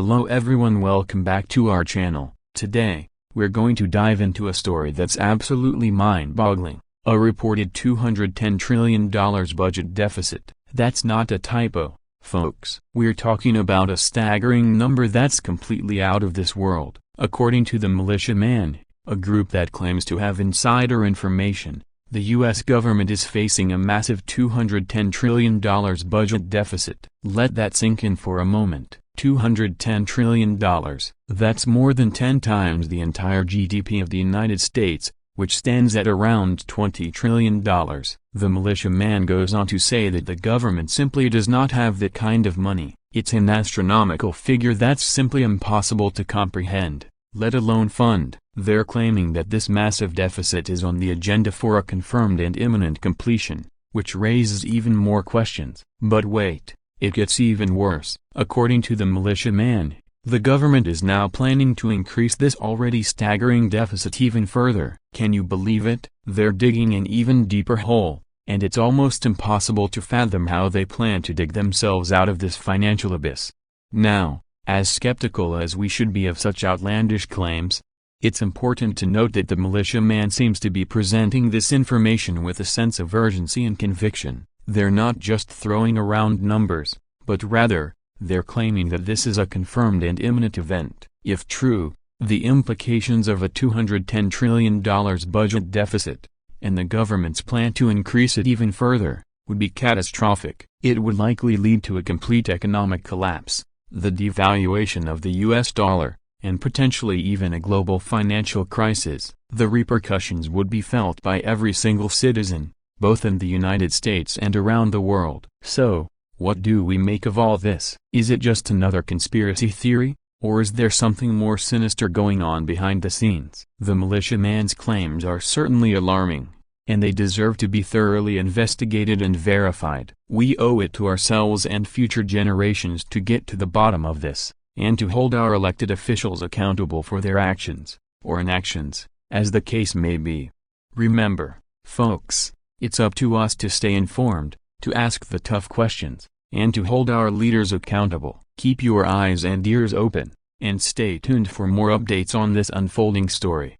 Hello everyone, welcome back to our channel. Today, we're going to dive into a story that's absolutely mind-boggling. A reported $210 trillion budget deficit. That's not a typo, folks. We're talking about a staggering number that's completely out of this world. According to the militiaman, a group that claims to have insider information, the U.S. government is facing a massive $210 trillion budget deficit. Let that sink in for a moment. $210 trillion. That's more than 10 times the entire GDP of the United States, which stands at around $20 trillion. The militiaman goes on to say that the government simply does not have that kind of money. It's an astronomical figure that's simply impossible to comprehend, let alone fund. They're claiming that this massive deficit is on the agenda for a confirmed and imminent completion, which raises even more questions. But wait. It gets even worse. According to the militiaman, the government is now planning to increase this already staggering deficit even further. Can you believe it? They're digging an even deeper hole, and it's almost impossible to fathom how they plan to dig themselves out of this financial abyss. Now, as skeptical as we should be of such outlandish claims, it's important to note that the militiaman seems to be presenting this information with a sense of urgency and conviction. They're not just throwing around numbers, but rather, they're claiming that this is a confirmed and imminent event. If true, the implications of a $210 trillion budget deficit, and the government's plan to increase it even further, would be catastrophic. It would likely lead to a complete economic collapse, the devaluation of the US dollar, and potentially even a global financial crisis. The repercussions would be felt by every single citizen, both in the United States and around the world. So, what do we make of all this? Is it just another conspiracy theory, or is there something more sinister going on behind the scenes? The militiaman's claims are certainly alarming, and they deserve to be thoroughly investigated and verified. We owe it to ourselves and future generations to get to the bottom of this, and to hold our elected officials accountable for their actions, or inactions, as the case may be. Remember, folks, it's up to us to stay informed, to ask the tough questions, and to hold our leaders accountable. Keep your eyes and ears open, and stay tuned for more updates on this unfolding story.